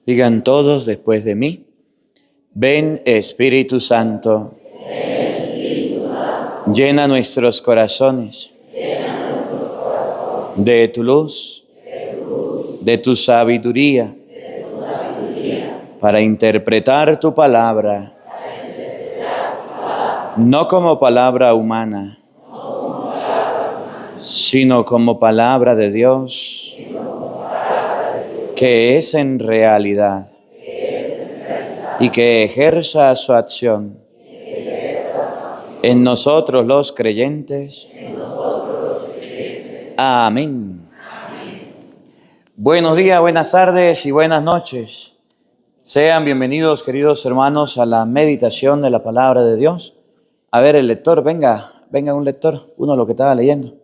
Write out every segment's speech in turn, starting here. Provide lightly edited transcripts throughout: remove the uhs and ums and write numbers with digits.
Digan todos después de mí: ven Espíritu Santo, llena nuestros corazones de tu luz, de tu sabiduría, para interpretar tu palabra, no como palabra humana, sino como palabra de Dios, que es en realidad, y que ejerza su acción en nosotros los creyentes. Amén. Buenos días, buenas tardes y buenas noches. Sean bienvenidos, queridos hermanos, a la meditación de la palabra de Dios. A ver, el lector, venga un lector, uno lo que estaba leyendo.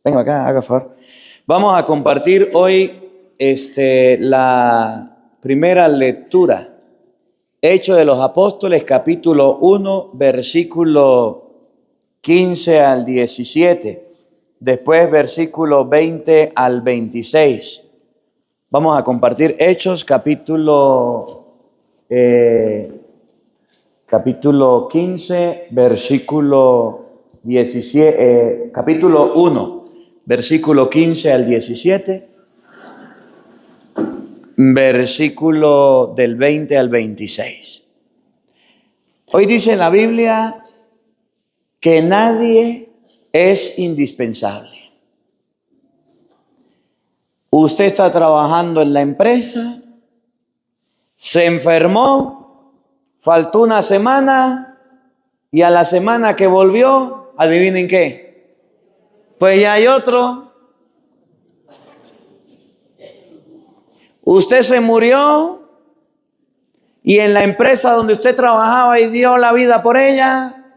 Venga acá, haga favor. Vamos a compartir hoy la primera lectura. Hechos de los Apóstoles, capítulo 1, versículo 15 al 17. Después, versículo 20 al 26. Vamos a compartir Hechos, capítulo 15, versículo 17, capítulo 1, versículo 15 al 17, versículo del 20 al 26. Hoy dice la Biblia que nadie es indispensable. Usted está trabajando en la empresa, se enfermó, faltó una semana y a la semana que volvió, adivinen qué, pues ya hay otro. Usted se murió y en la empresa donde usted trabajaba y dio la vida por ella,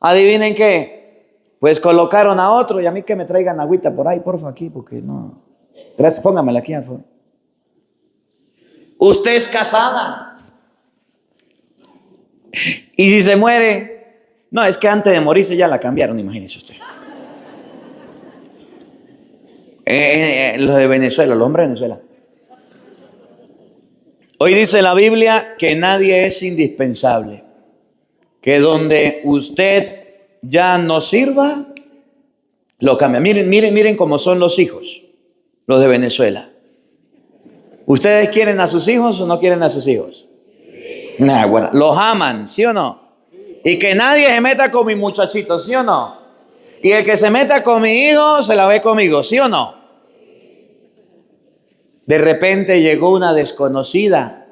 adivinen qué, pues colocaron a otro. Y a mí que me traigan agüita por ahí, porfa, aquí, porque no. Gracias, póngamela aquí, por favor. Usted es casada. Y si se muere, no, es que antes de morirse ya la cambiaron, imagínese usted. Los de Venezuela, los hombres de Venezuela. Hoy dice la Biblia que nadie es indispensable. Que donde usted ya no sirva, lo cambia. Miren cómo son los hijos, los de Venezuela. ¿Ustedes quieren a sus hijos o no quieren a sus hijos? Nah, bueno, los aman, ¿sí o no? Y que nadie se meta con mi muchachito, ¿sí o no? Y el que se meta con mi hijo se la ve conmigo, ¿sí o no? De repente llegó una desconocida.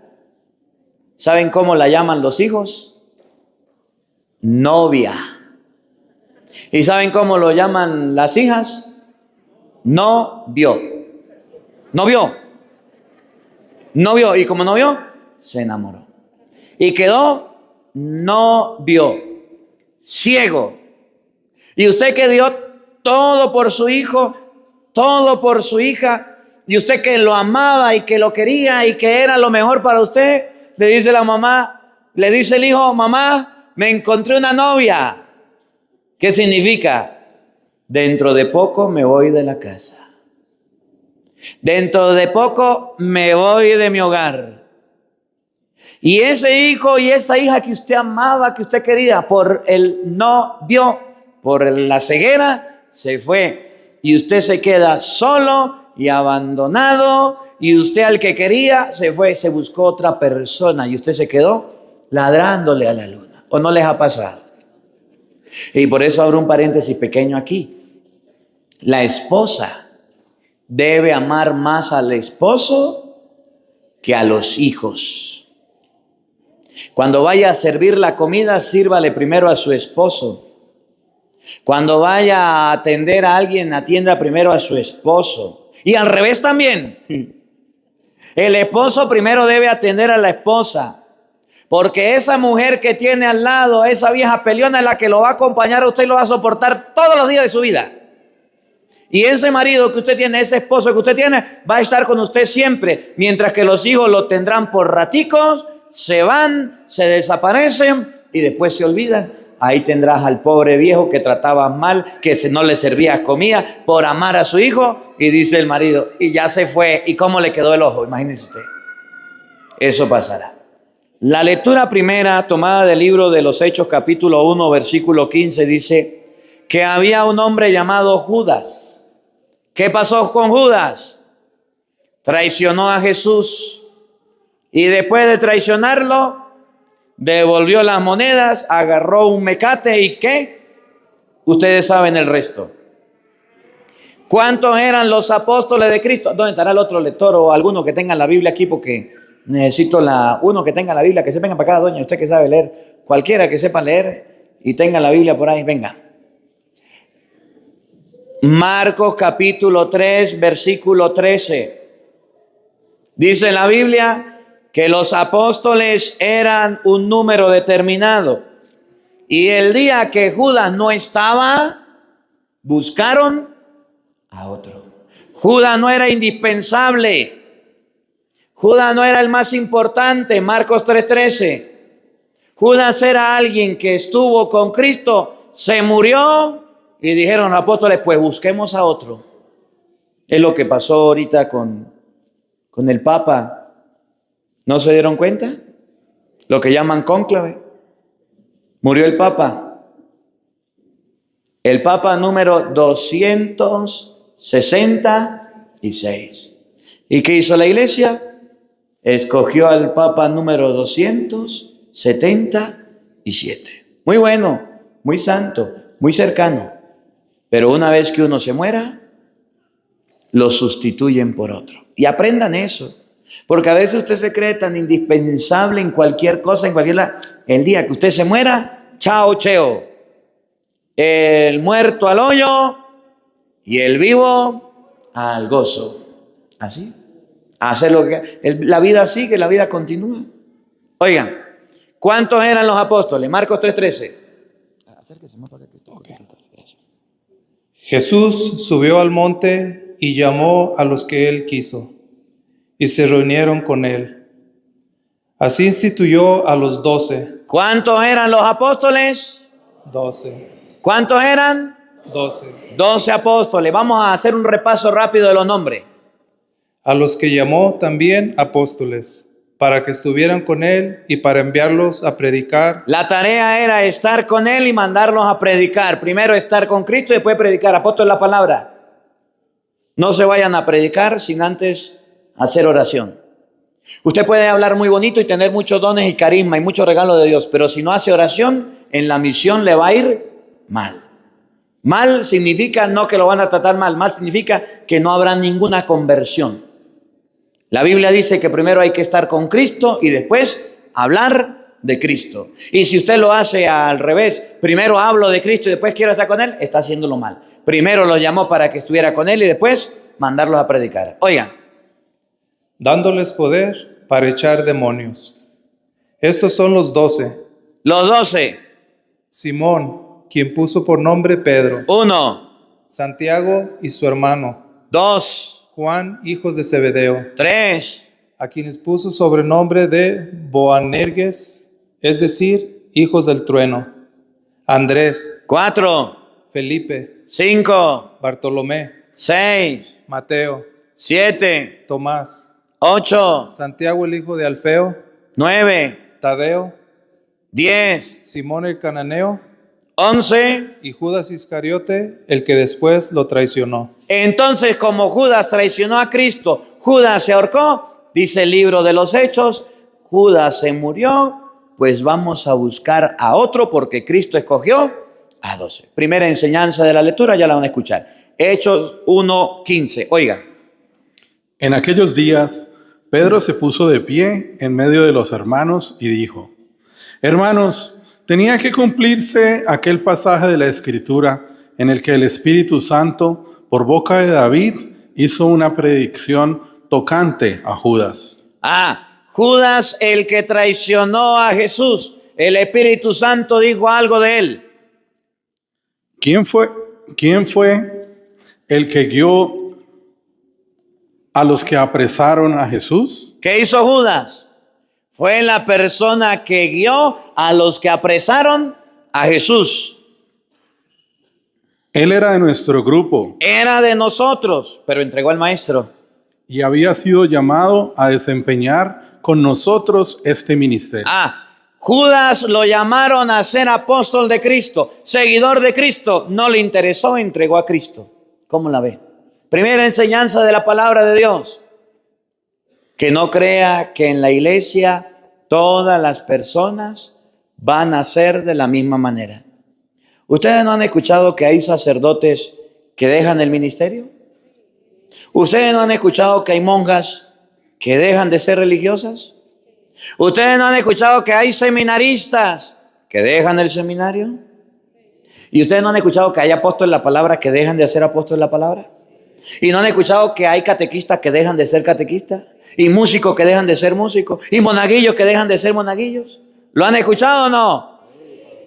¿Saben cómo la llaman los hijos? Novia. ¿Y saben cómo lo llaman las hijas? Novio. Y como no vio, se enamoró. Y quedó novio, ciego. Y usted que dio todo por su hijo, todo por su hija, y usted que lo amaba y que lo quería y que era lo mejor para usted, le dice la mamá, le dice el hijo: mamá, me encontré una novia. ¿Qué significa? Dentro de poco me voy de la casa. Dentro de poco me voy de mi hogar. Y ese hijo y esa hija que usted amaba, que usted quería, por el novio, por la ceguera, se fue. Y usted se queda solo y abandonado. Y usted al que quería se fue, se buscó otra persona. Y usted se quedó ladrándole a la luna. ¿O no les ha pasado? Y por eso abro un paréntesis pequeño aquí. La esposa debe amar más al esposo que a los hijos. Cuando vaya a servir la comida, sírvale primero a su esposo. Cuando vaya a atender a alguien, atienda primero a su esposo. Y al revés también. El esposo primero debe atender a la esposa. Porque esa mujer que tiene al lado, esa vieja peleona, es la que lo va a acompañar a usted y lo va a soportar todos los días de su vida. Y ese marido que usted tiene, ese esposo que usted tiene, va a estar con usted siempre. Mientras que los hijos lo tendrán por raticos, se van, se desaparecen y después se olvidan. Ahí tendrás al pobre viejo que trataba mal, que no le servía comida por amar a su hijo. Y dice el marido, y ya se fue. ¿Y cómo le quedó el ojo? Imagínese usted. eso pasará. La lectura primera tomada del libro de los Hechos capítulo 1 versículo 15 dice que había un hombre llamado Judas. ¿Qué pasó con Judas? Traicionó a Jesús y después de traicionarlo devolvió las monedas, agarró un mecate y ¿qué? Ustedes saben el resto. ¿Cuántos eran los apóstoles de Cristo? ¿Dónde estará el otro lector o alguno que tenga la Biblia aquí? Porque necesito uno que tenga la Biblia, que se venga para acá, doña, usted que sabe leer, cualquiera que sepa leer y tenga la Biblia por ahí, venga. Marcos capítulo 3, versículo 13. Dice la Biblia que los apóstoles eran un número determinado. Y el día que Judas no estaba, buscaron a otro. Judas no era indispensable. Judas no era el más importante. Marcos 3:13. Judas era alguien que estuvo con Cristo, se murió y dijeron los apóstoles, pues busquemos a otro. Es lo que pasó ahorita con el Papa. ¿No se dieron cuenta? Lo que llaman cónclave. Murió el Papa. El Papa número 266. ¿Y qué hizo la iglesia? Escogió al Papa número 277. Muy bueno, muy santo, muy cercano. Pero una vez que uno se muera, lo sustituyen por otro. Y aprendan eso. Porque a veces usted se cree tan indispensable en cualquier cosa, en cualquier lado. El día que usted se muera, chao, cheo. El muerto al hoyo y el vivo al gozo. ¿Así? Hacer lo que la vida sigue, la vida continúa. Oigan, ¿cuántos eran los apóstoles? Marcos 3:13. Okay. Jesús subió al monte y llamó a los que él quiso, y se reunieron con él. Así instituyó a los 12. ¿Cuántos eran los apóstoles? 12. ¿Cuántos eran? 12. 12 apóstoles. Vamos a hacer un repaso rápido de los nombres. A los que llamó también apóstoles, para que estuvieran con él y para enviarlos a predicar. La tarea era estar con él y mandarlos a predicar. Primero estar con Cristo y después predicar. Apóstol la palabra. No se vayan a predicar sin antes hacer oración. Usted puede hablar muy bonito y tener muchos dones y carisma y muchos regalos de Dios, pero si no hace oración, en la misión le va a ir mal. Mal significa no que lo van a tratar mal, mal significa que no habrá ninguna conversión. La Biblia dice que primero hay que estar con Cristo y después hablar de Cristo. Y si usted lo hace al revés, primero hablo de Cristo y después quiero estar con Él, está haciéndolo mal. Primero lo llamó para que estuviera con Él y después mandarlos a predicar. Oigan. Dándoles poder para echar demonios. Estos son los 12. Los 12. Simón, quien puso por nombre Pedro. 1. Santiago y su hermano. 2. Juan, hijos de Zebedeo. 3. A quienes puso sobrenombre de Boanerges, es decir, hijos del trueno. Andrés. 4. Felipe. 5. Bartolomé. 6. Mateo. 7. Tomás. 8. Santiago el hijo de Alfeo. 9. Tadeo. 10. Simón el cananeo. 11. Y Judas Iscariote, el que después lo traicionó. Entonces, como Judas traicionó a Cristo, Judas se ahorcó, dice el libro de los Hechos, Judas se murió, pues vamos a buscar a otro porque Cristo escogió a 12. Primera enseñanza de la lectura, ya la van a escuchar. Hechos 1:15. Oiga. En aquellos días, Pedro se puso de pie en medio de los hermanos y dijo: Hermanos, tenía que cumplirse aquel pasaje de la Escritura en el que el Espíritu Santo, por boca de David, hizo una predicción tocante a Judas. Judas, el que traicionó a Jesús. El Espíritu Santo dijo algo de él. ¿Quién fue el que guió a los que apresaron a Jesús? ¿Qué hizo Judas? Fue la persona que guió a los que apresaron a Jesús. Él era de nuestro grupo. Era de nosotros, pero entregó al maestro. Y había sido llamado a desempeñar con nosotros este ministerio. Judas lo llamaron a ser apóstol de Cristo, seguidor de Cristo. No le interesó, entregó a Cristo. ¿Cómo la ve? Primera enseñanza de la palabra de Dios. Que no crea que en la iglesia todas las personas van a ser de la misma manera. ¿Ustedes no han escuchado que hay sacerdotes que dejan el ministerio? ¿Ustedes no han escuchado que hay monjas que dejan de ser religiosas? ¿Ustedes no han escuchado que hay seminaristas que dejan el seminario? ¿Y ustedes no han escuchado que hay apóstoles de la palabra que dejan de ser apóstoles de la palabra? ¿Y no han escuchado que hay catequistas que dejan de ser catequistas? ¿Y músicos que dejan de ser músicos? ¿Y monaguillos que dejan de ser monaguillos? ¿Lo han escuchado o no?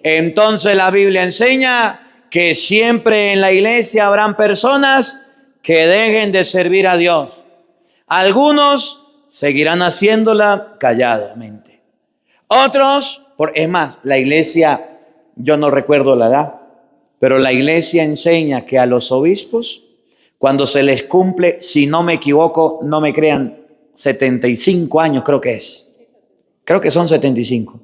Entonces la Biblia enseña que siempre en la iglesia habrán personas que dejen de servir a Dios. Algunos seguirán haciéndola calladamente. Otros, es más, la iglesia, yo no recuerdo la edad, pero la iglesia enseña que a los obispos, cuando se les cumple, si no me equivoco, no me crean, 75 años creo que es. Creo que son 75.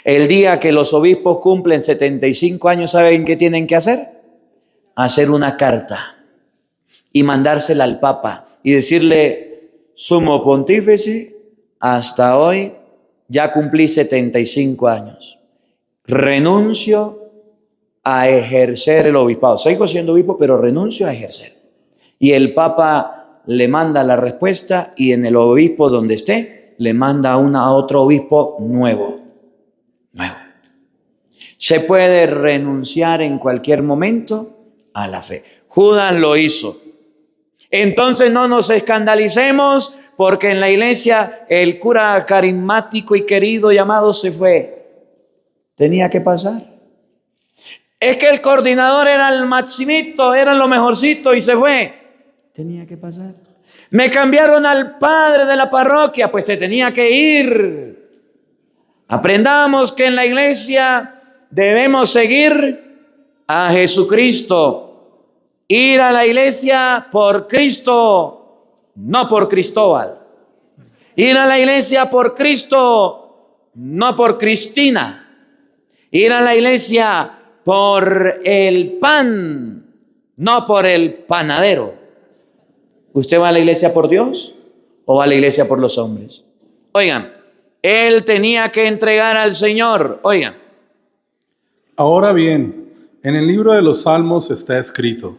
El día que los obispos cumplen 75 años, ¿saben qué tienen que hacer? Hacer una carta y mandársela al Papa y decirle: Sumo Pontífice, hasta hoy ya cumplí 75 años. Renuncio a ejercer el obispado. Sigo siendo obispo, pero renuncio a ejercer. Y el Papa le manda la respuesta y en el obispo donde esté, le manda a otro obispo nuevo. Se puede renunciar en cualquier momento a la fe. Judas lo hizo. Entonces no nos escandalicemos porque en la iglesia el cura carismático y querido llamado se fue. Tenía que pasar. Es que el coordinador era el maximito, era lo mejorcito y se fue. Tenía que pasar. Me cambiaron al padre de la parroquia, pues se tenía que ir. Aprendamos que en la iglesia debemos seguir a Jesucristo. Ir a la iglesia por Cristo, no por Cristóbal. Ir a la iglesia por Cristo, no por Cristina. Ir a la iglesia por el pan, no por el panadero. ¿Usted va a la iglesia por Dios o va a la iglesia por los hombres? Oigan, él tenía que entregar al Señor. Oigan. Ahora bien, en el libro de los Salmos está escrito: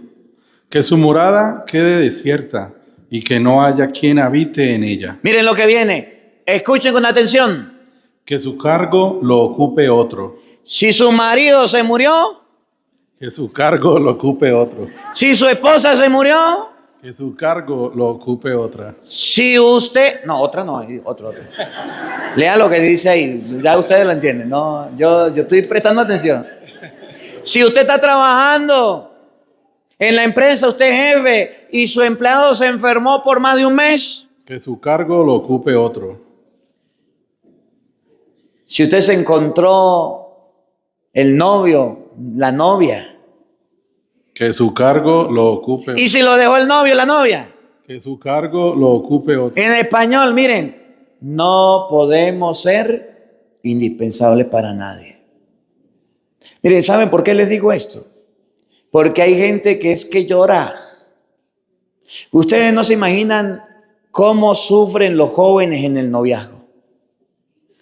que su morada quede desierta y que no haya quien habite en ella. Miren lo que viene. Escuchen con atención. Que su cargo lo ocupe otro. Si su marido se murió, que su cargo lo ocupe otro. Si su esposa se murió, que su cargo lo ocupe otra. Si usted... No, otra no, otro. Lea lo que dice ahí. Ya ustedes lo entienden. No, yo estoy prestando atención. Si usted está trabajando en la empresa, usted es jefe y su empleado se enfermó por más de un mes, que su cargo lo ocupe otro. Si usted se encontró el novio, la novia, que su cargo lo ocupe otro. Y si lo dejó el novio, la novia, que su cargo lo ocupe otro. En español, miren, no podemos ser indispensables para nadie. Miren, ¿saben por qué les digo esto? Porque hay gente que es que llora. Ustedes no se imaginan cómo sufren los jóvenes en el noviazgo.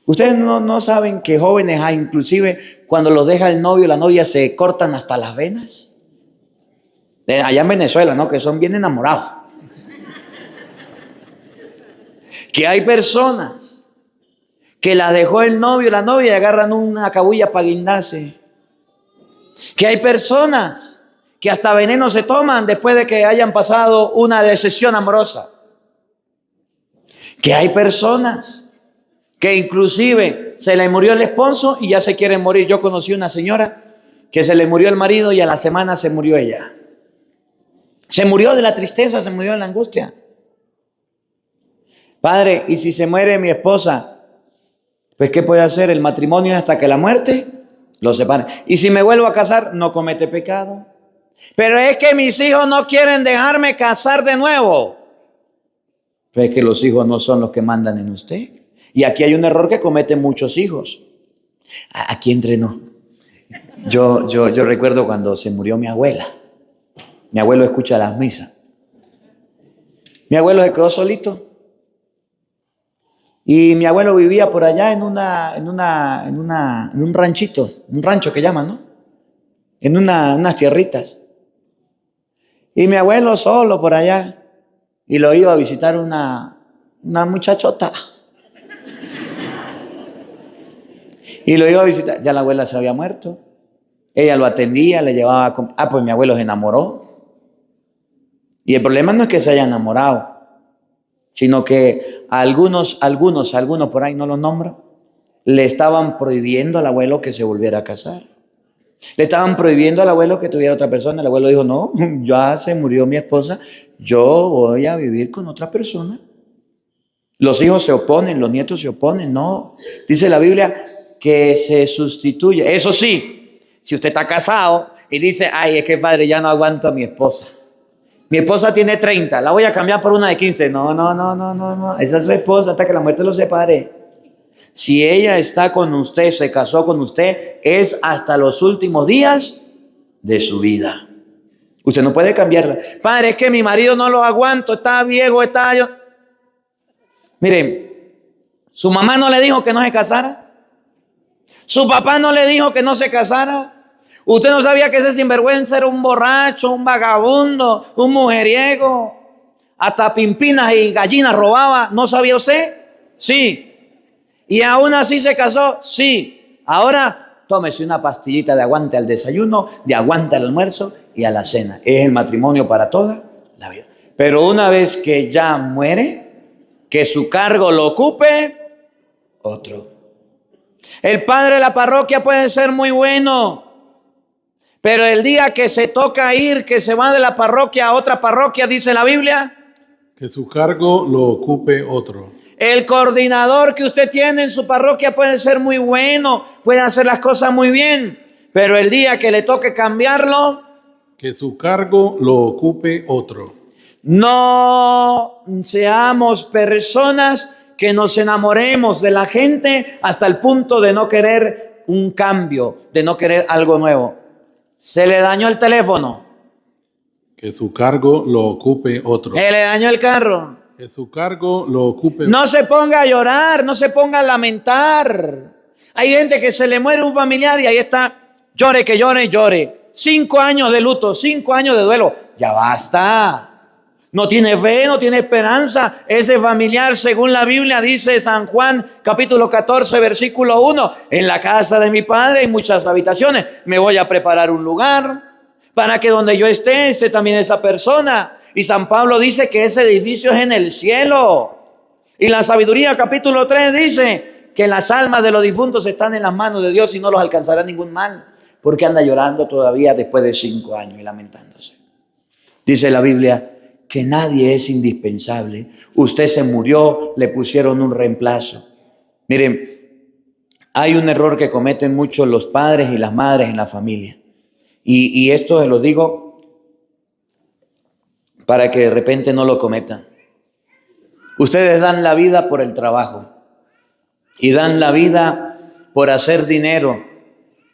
Ustedes no saben que jóvenes hay, inclusive cuando los deja el novio, la novia se cortan hasta las venas. Allá en Venezuela, ¿no? Que son bien enamorados. Que hay personas que la dejó el novio, la novia y agarran una cabulla para guindarse. Que hay personas que hasta veneno se toman después de que hayan pasado una decepción amorosa. Que hay personas que inclusive se le murió el esposo y ya se quieren morir. Yo conocí una señora que se le murió el marido y a la semana se murió ella. Se murió de la tristeza, se murió de la angustia. Padre, ¿y si se muere mi esposa? Pues ¿qué puede hacer? El matrimonio es hasta que la muerte lo separe. Y si me vuelvo a casar, no comete pecado. Pero es que mis hijos no quieren dejarme casar de nuevo. Pues es que los hijos no son los que mandan en usted. Y aquí hay un error que cometen muchos hijos. Aquí entrenó. Yo recuerdo cuando se murió mi abuela. Mi abuelo escucha las misas. Mi abuelo se quedó solito. Y mi abuelo vivía por allá en un ranchito, un rancho que llaman, ¿no? En unas tierritas. Y mi abuelo solo por allá. Y lo iba a visitar una muchachota. Y lo iba a visitar. Ya la abuela se había muerto. Ella lo atendía, le llevaba a pues mi abuelo se enamoró. Y el problema no es que se haya enamorado, sino que algunos por ahí no los nombro, le estaban prohibiendo al abuelo que se volviera a casar. Le estaban prohibiendo al abuelo que tuviera otra persona. El abuelo dijo, no, ya se murió mi esposa, yo voy a vivir con otra persona. Los hijos se oponen, los nietos se oponen, no. Dice la Biblia que se sustituye. Eso sí, si usted está casado y dice, ay, es que padre, ya no aguanto a mi esposa. Mi esposa tiene 30, la voy a cambiar por una de 15. No. Esa es su esposa hasta que la muerte los separe. Si ella está con usted, se casó con usted, es hasta los últimos días de su vida. Usted no puede cambiarla. Padre, es que mi marido no lo aguanto, está viejo, está yo. Miren, su mamá no le dijo que no se casara. Su papá no le dijo que no se casara. Usted no sabía que ese sinvergüenza era un borracho, un vagabundo, un mujeriego. Hasta pimpinas y gallinas robaba. ¿No sabía usted? Sí. ¿Y aún así se casó? Sí. Ahora tómese una pastillita de aguante al desayuno, de aguante al almuerzo y a la cena. Es el matrimonio para toda la vida. Pero una vez que ya muere, que su cargo lo ocupe otro. El padre de la parroquia puede ser muy bueno, pero el día que se toca ir, que se va de la parroquia a otra parroquia, dice la Biblia, que su cargo lo ocupe otro. El coordinador que usted tiene en su parroquia puede ser muy bueno, puede hacer las cosas muy bien, pero el día que le toque cambiarlo, que su cargo lo ocupe otro. No seamos personas que nos enamoremos de la gente hasta el punto de no querer un cambio, de no querer algo nuevo. Se le dañó el teléfono. Que su cargo lo ocupe otro. Se le dañó el carro. Que su cargo lo ocupe. No se ponga a llorar, no se ponga a lamentar. Hay gente que se le muere un familiar y ahí está, llore, que llore, llore. 5 años de luto, 5 años de duelo. Ya basta. No tiene fe, no tiene esperanza. Ese familiar, según la Biblia, dice San Juan, capítulo 14, versículo 1. En la casa de mi padre hay muchas habitaciones. Me voy a preparar un lugar para que donde yo esté también esa persona. Y San Pablo dice que ese edificio es en el cielo. Y la sabiduría, capítulo 3, dice que las almas de los difuntos están en las manos de Dios y no los alcanzará ningún mal. Porque anda llorando todavía después de 5 años y lamentándose. Dice la Biblia que nadie es indispensable. Usted se murió, le pusieron un reemplazo. Miren, hay un error que cometen muchos los padres y las madres en la familia. Y esto se lo digo para que de repente no lo cometan. Ustedes dan la vida por el trabajo y dan la vida por hacer dinero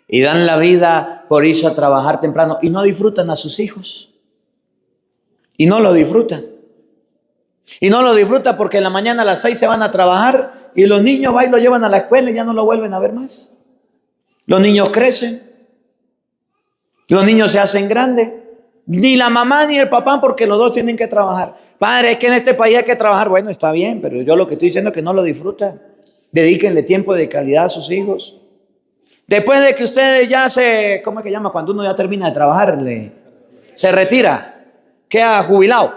y dan la vida por irse a trabajar temprano y no disfrutan a sus hijos. Y no lo disfrutan. Y no lo disfrutan porque en la mañana a las 6 se van a trabajar y los niños van y lo llevan a la escuela y ya no lo vuelven a ver más. Los niños crecen. Los niños se hacen grandes. Ni la mamá ni el papá porque los dos tienen que trabajar. Padre, es que en este país hay que trabajar. Bueno, está bien, pero yo lo que estoy diciendo es que no lo disfrutan. Dedíquenle tiempo de calidad a sus hijos. Después de que ustedes ya ¿cómo es que llama? Cuando uno ya termina de trabajar, se retira. Queda jubilado,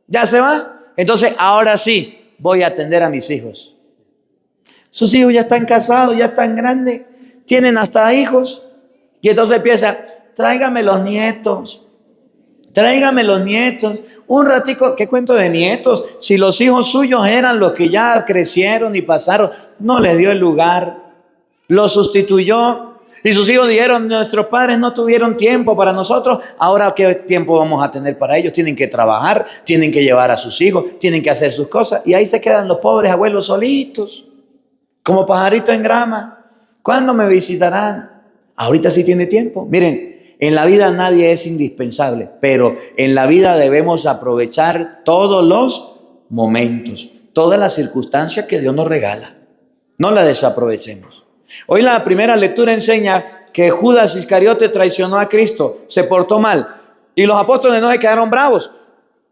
ya se va. Entonces ahora sí voy a atender a mis hijos. Sus hijos ya están casados, ya están grandes, tienen hasta hijos. Y entonces empieza, tráigame los nietos. Un ratico, ¿qué cuento de nietos? Si los hijos suyos eran los que ya crecieron y pasaron, no le dio el lugar, lo sustituyó. Y sus hijos dijeron, nuestros padres no tuvieron tiempo para nosotros, ahora ¿qué tiempo vamos a tener para ellos? Tienen que trabajar, tienen que llevar a sus hijos, tienen que hacer sus cosas. Y ahí se quedan los pobres abuelos solitos. como pajarito en grama. ¿Cuándo me visitarán? Ahorita sí tiene tiempo. Miren, en la vida nadie es indispensable, pero en la vida debemos aprovechar todos los momentos, todas las circunstancias que Dios nos regala. No las desaprovechemos. Hoy la primera lectura enseña que Judas Iscariote traicionó a Cristo, se portó mal y los apóstoles no se quedaron bravos.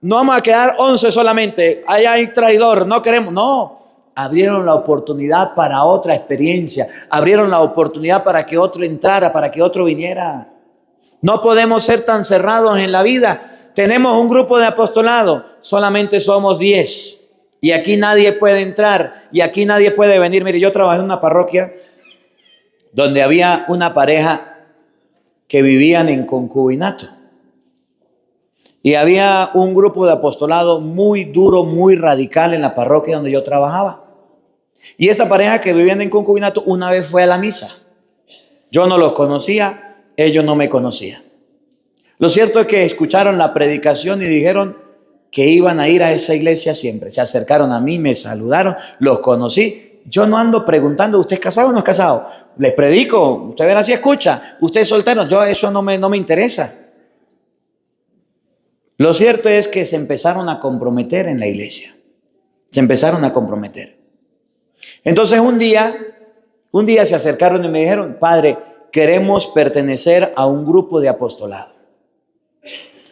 No vamos a quedar 11 solamente, ahí hay traidor, no queremos, no. Abrieron la oportunidad para otra experiencia, abrieron la oportunidad para que otro entrara, para que otro viniera. No podemos ser tan cerrados en la vida. Tenemos un grupo de apostolado, solamente somos 10 y aquí nadie puede entrar y aquí nadie puede venir. Mire, yo trabajé en una parroquia donde había una pareja que vivían en concubinato. Y había un grupo de apostolado muy duro, muy radical en la parroquia donde yo trabajaba. Y esta pareja que vivían en concubinato una vez fue a la misa. Yo no los conocía, ellos no me conocían. Lo cierto es que escucharon la predicación y dijeron que iban a ir a esa iglesia siempre. Se acercaron a mí, me saludaron, los conocí. Yo no ando preguntando, ¿usted es casado o no es casado? Les predico, usted verá si escucha. ¿Usted es soltero? Yo eso no me interesa. Lo cierto es que se empezaron a comprometer en la iglesia. Se empezaron a comprometer. Entonces un día se acercaron y me dijeron, padre, queremos pertenecer a un grupo de apostolado.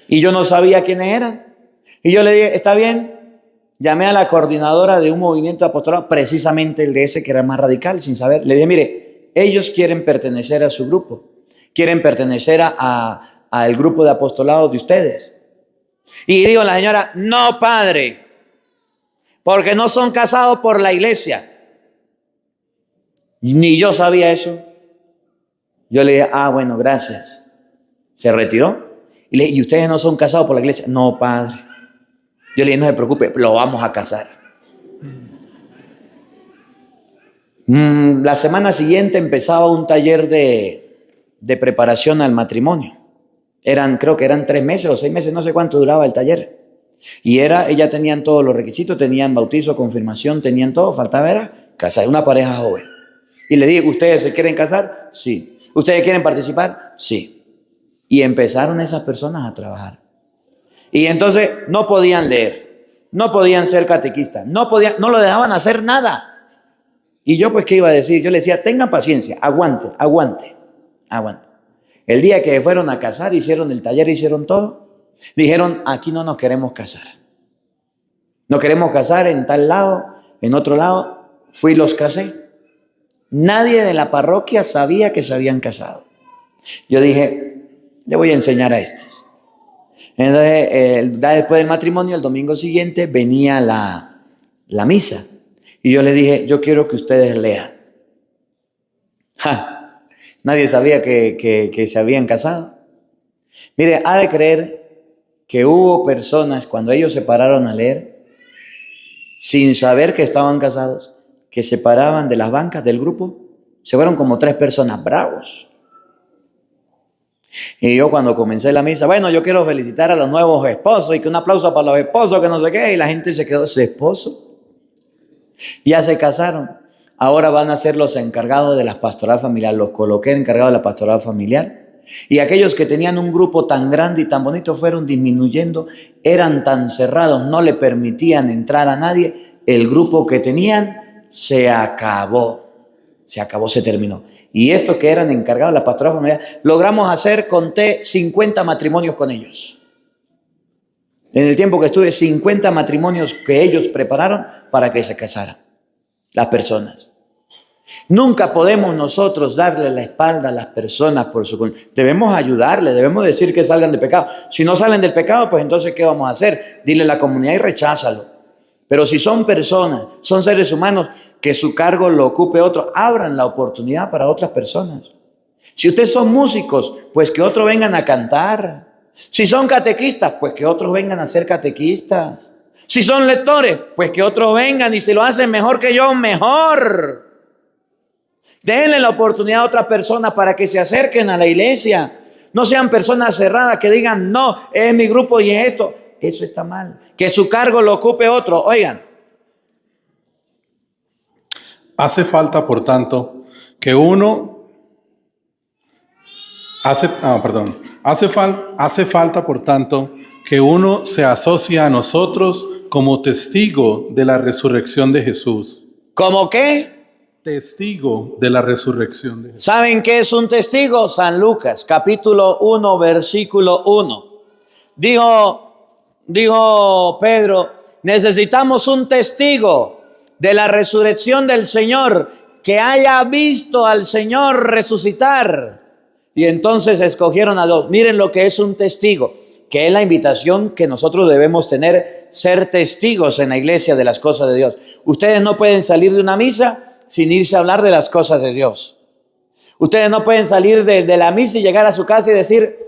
Y yo no sabía quiénes eran. Y yo le dije, está bien. Llamé a la coordinadora de un movimiento de apostolado, precisamente el de ese que era más radical, sin saber. Le dije, mire, ellos quieren pertenecer a su grupo. Quieren pertenecer al grupo de apostolado de ustedes. Y dijo la señora, no, padre, porque no son casados por la iglesia. Ni yo sabía eso. Yo le dije, bueno, gracias. Se retiró. Y le dije, ¿y ustedes no son casados por la iglesia? No, padre. Yo le dije, no se preocupe, lo vamos a casar. La semana siguiente empezaba un taller de preparación al matrimonio. Creo que eran 3 meses o 6 meses, no sé cuánto duraba el taller. Y ella tenían todos los requisitos, tenían bautizo, confirmación, tenían todo, faltaba era casar, una pareja joven. Y le dije, ¿ustedes se quieren casar? Sí. ¿Ustedes quieren participar? Sí. Y empezaron esas personas a trabajar. Y entonces no podían leer, no podían ser catequistas, no lo dejaban hacer nada. Y yo pues, ¿qué iba a decir? Yo le decía, tengan paciencia, aguante. El día que fueron a casar, hicieron el taller, hicieron todo, dijeron, aquí no nos queremos casar. Nos queremos casar en tal lado, en otro lado. Fui y los casé. Nadie de la parroquia sabía que se habían casado. Yo dije, le voy a enseñar a estos. Entonces, después del matrimonio, el domingo siguiente, venía la misa. Y yo le dije, yo quiero que ustedes lean. Nadie sabía que se habían casado. Mire, ha de creer que hubo personas, cuando ellos se pararon a leer, sin saber que estaban casados, que se paraban de las bancas del grupo. Se fueron como 3 personas, bravos. Y yo cuando comencé la misa, bueno, yo quiero felicitar a los nuevos esposos y que un aplauso para los esposos, que no sé qué. Y la gente se quedó, ¿su esposo? Ya se casaron. Ahora van a ser los encargados de la pastoral familiar. Los coloqué encargados de la pastoral familiar. Y aquellos que tenían un grupo tan grande y tan bonito fueron disminuyendo. Eran tan cerrados, no le permitían entrar a nadie. El grupo que tenían se acabó. Se terminó. Y estos que eran encargados de la pastoral familiar, logramos hacer, conté 50 matrimonios con ellos. En el tiempo que estuve, 50 matrimonios que ellos prepararon para que se casaran las personas. Nunca podemos nosotros darle la espalda a las personas por su culpa. Debemos ayudarles, debemos decir que salgan del pecado. Si no salen del pecado, pues entonces ¿qué vamos a hacer? Dile a la comunidad y recházalo. Pero si son personas, son seres humanos, que su cargo lo ocupe otro, abran la oportunidad para otras personas. Si ustedes son músicos, pues que otros vengan a cantar. Si son catequistas, pues que otros vengan a ser catequistas. Si son lectores, pues que otros vengan y si lo hacen mejor que yo, mejor. Denle la oportunidad a otras personas para que se acerquen a la iglesia. No sean personas cerradas que digan, no, es mi grupo y es esto. Eso está mal. Que su cargo lo ocupe otro. Oigan, Hace falta, por tanto, que uno hace falta, por tanto, que uno se asocie a nosotros como testigo de la resurrección de Jesús. ¿Cómo qué? Testigo de la resurrección de Jesús. ¿Saben qué es un testigo? San Lucas, capítulo 1, versículo 1. Dijo Pedro, necesitamos un testigo de la resurrección del Señor que haya visto al Señor resucitar. Y entonces escogieron a dos. Miren lo que es un testigo, que es la invitación que nosotros debemos tener, ser testigos en la iglesia de las cosas de Dios. Ustedes no pueden salir de una misa sin irse a hablar de las cosas de Dios. Ustedes no pueden salir de la misa y llegar a su casa y decir,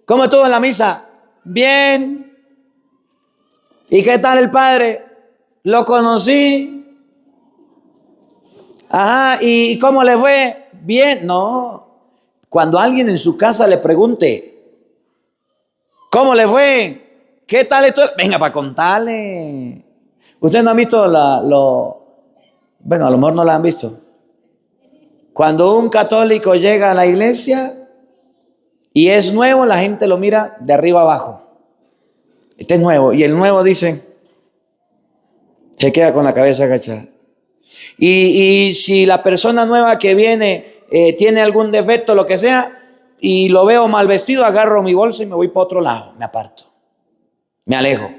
¿cómo estuvo la misa? Bien. ¿Y qué tal el padre? Lo conocí. Ajá, ¿y cómo le fue? Bien. No. Cuando alguien en su casa le pregunte, ¿cómo le fue? ¿Qué tal esto? Venga, para contarle. Ustedes no han visto bueno, a lo mejor no la han visto. Cuando un católico llega a la iglesia y es nuevo, la gente lo mira de arriba abajo. Este es nuevo. Y el nuevo dice, se queda con la cabeza agachada. Y si la persona nueva que viene tiene algún defecto, lo que sea, y lo veo mal vestido, agarro mi bolsa y me voy para otro lado. Me aparto. Me alejo.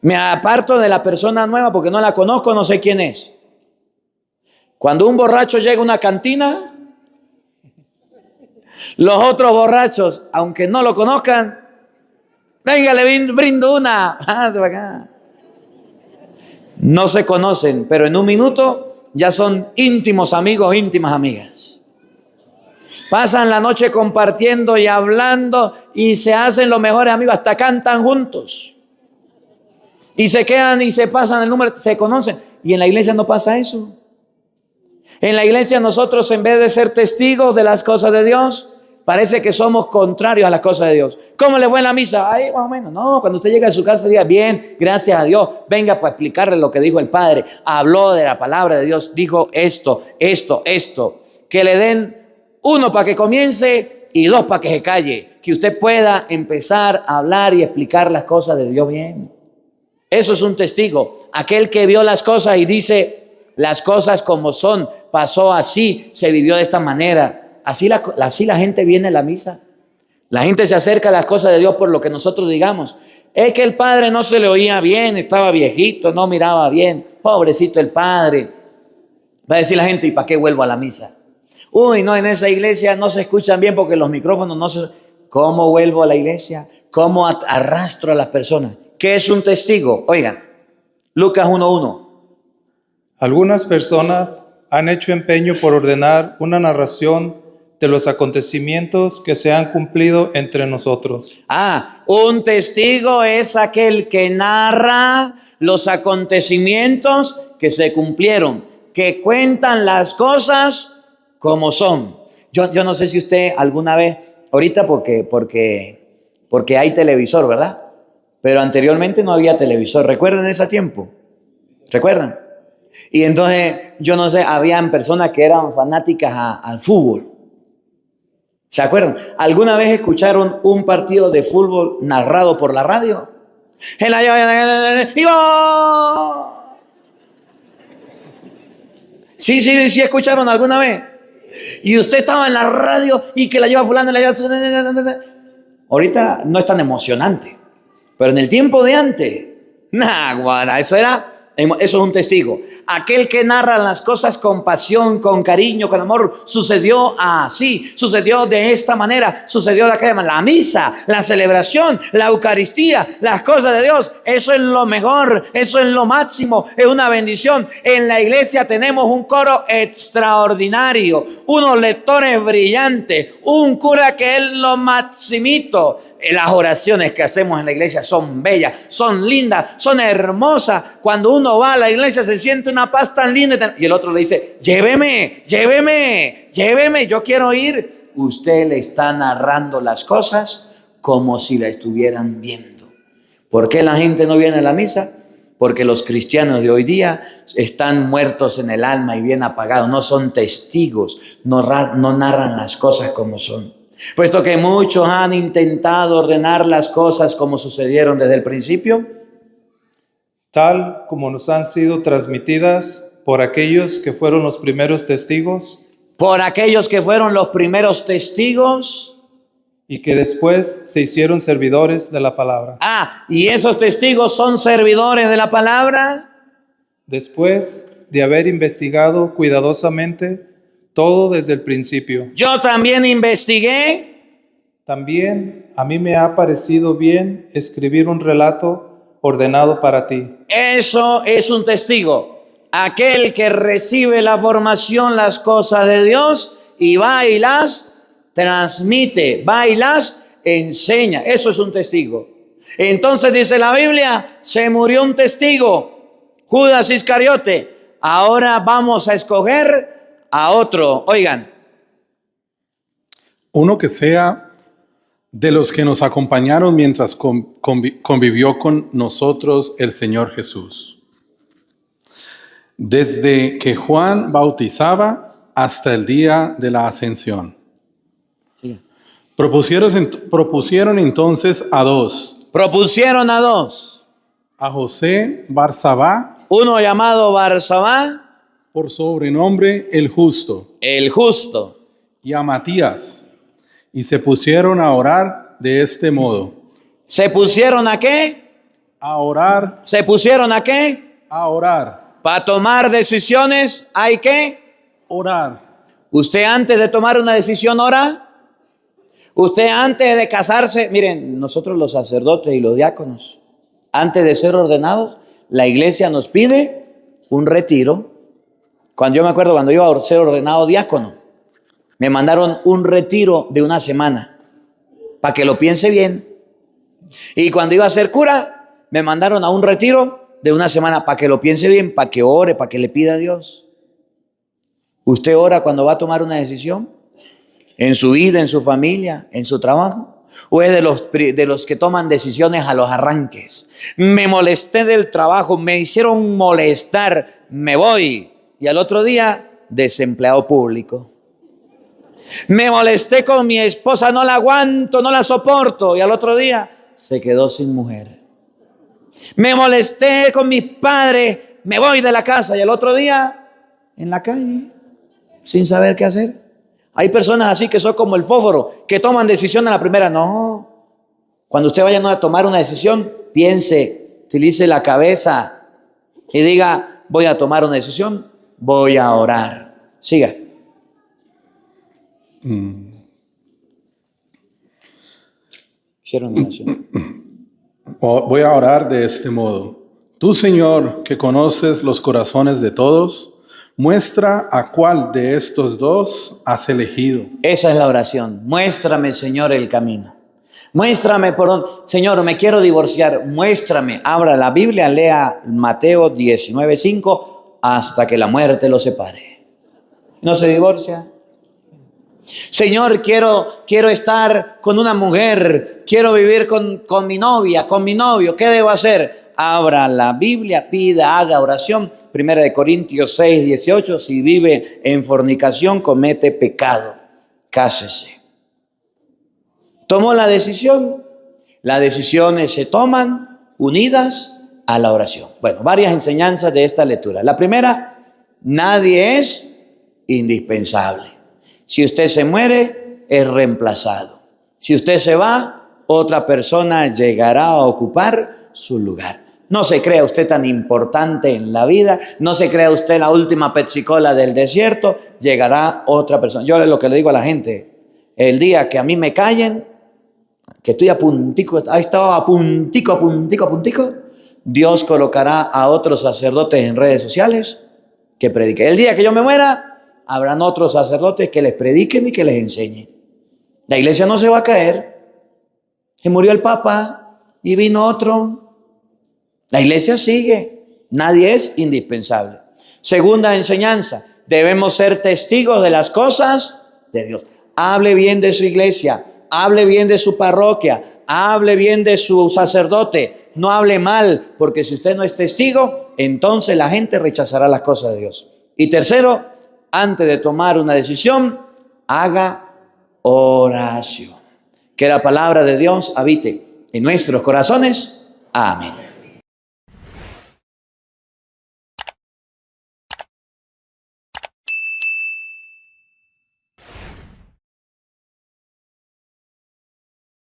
Me aparto de la persona nueva porque no la conozco, no sé quién es. Cuando un borracho llega a una cantina, los otros borrachos, aunque no lo conozcan, venga, le brindo una. No se conocen, pero en un minuto ya son íntimos amigos, íntimas amigas. Pasan la noche compartiendo y hablando y se hacen los mejores amigos, hasta cantan juntos. Y se quedan y se pasan el número, se conocen. Y en la iglesia no pasa eso. En la iglesia nosotros, en vez de ser testigos de las cosas de Dios, parece que somos contrarios a las cosas de Dios. ¿Cómo le fue en la misa? Ay, más o menos. No, cuando usted llega a su casa, diga, bien, gracias a Dios. Venga para explicarle lo que dijo el Padre. Habló de la palabra de Dios, dijo esto. Que le den 1 para que comience y 2 para que se calle. Que usted pueda empezar a hablar y explicar las cosas de Dios bien. Eso es un testigo. Aquel que vio las cosas y dice, las cosas como son, pasó así, se vivió de esta manera. Así la gente viene a la misa. La gente se acerca a las cosas de Dios por lo que nosotros digamos. Es que el padre no se le oía bien, estaba viejito, no miraba bien. Pobrecito el padre. Va a decir la gente, ¿y para qué vuelvo a la misa? Uy, no, en esa iglesia no se escuchan bien porque los micrófonos no se... ¿Cómo vuelvo a la iglesia? ¿Cómo arrastro a las personas? ¿Qué es un testigo? Oigan, Lucas 1:1. Algunas personas han hecho empeño por ordenar una narración de los acontecimientos que se han cumplido entre nosotros. Un testigo es aquel que narra los acontecimientos que se cumplieron, que cuentan las cosas como son. Yo no sé si usted alguna vez, ahorita porque hay televisor, ¿verdad? Pero anteriormente no había televisor. ¿Recuerdan ese tiempo? ¿Recuerdan? Y entonces, yo no sé, habían personas que eran fanáticas al fútbol. ¿Se acuerdan? ¿Alguna vez escucharon un partido de fútbol narrado por la radio? Sí, escucharon alguna vez. Y usted estaba en la radio y que la lleva fulano, la lleva... Ahorita no es tan emocionante, pero en el tiempo de antes, guara, eso es un testigo. Aquel que narra las cosas con pasión, con cariño, con amor. Sucedió así, sucedió de esta manera, sucedió de aquella manera. La misa, la celebración, la Eucaristía, las cosas de Dios. Eso es lo mejor, eso es lo máximo, es una bendición. En la iglesia tenemos un coro extraordinario, unos lectores brillantes, un cura que es lo maximito. Las oraciones que hacemos en la iglesia son bellas, son lindas, son hermosas. Cuando uno va a la iglesia se siente una paz tan linda y el otro le dice, lléveme, yo quiero ir. Usted le está narrando las cosas como si la estuvieran viendo. ¿Por qué la gente no viene a la misa? Porque los cristianos de hoy día están muertos en el alma y bien apagados. No son testigos, no narran las cosas como son. Puesto que muchos han intentado ordenar las cosas como sucedieron desde el principio, tal como nos han sido transmitidas por aquellos que fueron los primeros testigos por aquellos que fueron los primeros testigos. y que después se hicieron servidores de la palabra. Y esos testigos son servidores de la palabra. Después de haber investigado cuidadosamente todo desde el principio. Yo también investigué. También a mí me ha parecido bien escribir un relato ordenado para ti. Eso es un testigo. Aquel que recibe la formación, las cosas de Dios, y va y las transmite, va y las enseña. Eso es un testigo. Entonces dice la Biblia, se murió un testigo, Judas Iscariote. Ahora vamos a escoger a otro. Oigan. Uno que sea de los que nos acompañaron mientras convivió con nosotros el Señor Jesús. Desde que Juan bautizaba hasta el día de la ascensión. Sí. Propusieron entonces a dos. Propusieron a dos. A José Barsabá, Uno llamado Barsabá, por sobrenombre el Justo, el justo. y a Matías. Y se pusieron a orar de este modo. ¿Se pusieron a qué? A orar, ¿Se pusieron a qué? a orar, Para tomar decisiones hay que. orar. Usted antes de tomar una decisión ora. Usted antes de casarse, miren, nosotros los sacerdotes y los diáconos, antes de ser ordenados, la iglesia nos pide un retiro. Yo me acuerdo cuando iba a ser ordenado diácono, me mandaron un retiro de una semana para que lo piense bien. Y cuando iba a ser cura, me mandaron a un retiro de una semana para que lo piense bien, para que ore, para que le pida a Dios. ¿Usted ora cuando va a tomar una decisión? ¿En su vida, en su familia, en su trabajo? ¿O es de los que toman decisiones a los arranques? Me molesté del trabajo, me hicieron molestar, me voy. Y al otro día, desempleado público. Me molesté con mi esposa, no la aguanto, no la soporto. Y al otro día, se quedó sin mujer. Me molesté con mis padres, me voy de la casa. Y al otro día, en la calle, sin saber qué hacer. Hay personas así que son como el fósforo, que toman decisión a la primera. No. Cuando usted vaya a tomar una decisión, piense, utilice la cabeza y diga, voy a tomar una decisión, voy a orar. Siga. Hicieron una oración. Voy a orar de este modo. Tú, Señor, que conoces los corazones de todos, muestra a cuál de estos dos has elegido. Esa es la oración. Muéstrame, Señor, el camino. Muéstrame por dónde. Señor, me quiero divorciar. Muéstrame. Abra la Biblia, lea Mateo 19:5 hasta que la muerte lo separe. ¿No se divorcia? Señor, quiero estar con una mujer. Quiero vivir con mi novia, con mi novio. ¿Qué debo hacer? Abra la Biblia, pida, haga oración. 1 Corintios 6:18, si vive en fornicación, comete pecado. Cásese. Tomó la decisión. Las decisiones se toman unidas a la oración. Bueno, varias enseñanzas de esta lectura. La primera, nadie es indispensable. Si usted se muere, es reemplazado. Si usted se va, otra persona llegará a ocupar su lugar. No se crea usted tan importante en la vida, no se crea usted la última pepsicola del desierto, llegará otra persona. Yo lo que le digo a la gente, el día que a mí me callen, que estoy a puntico, ahí estaba a puntico, Dios colocará a otros sacerdotes en redes sociales que prediquen. El día que yo me muera, habrán otros sacerdotes que les prediquen y que les enseñen. La iglesia no se va a caer. Se murió el Papa y vino otro. La iglesia sigue. Nadie es indispensable. Segunda enseñanza. Debemos ser testigos de las cosas de Dios. Hable bien de su iglesia. Hable bien de su parroquia. Hable bien de su sacerdote. no hable mal, porque si usted no es testigo, entonces la gente rechazará las cosas de Dios. Y tercero, antes de tomar una decisión, haga oración. Que la palabra de Dios habite en nuestros corazones. Amén.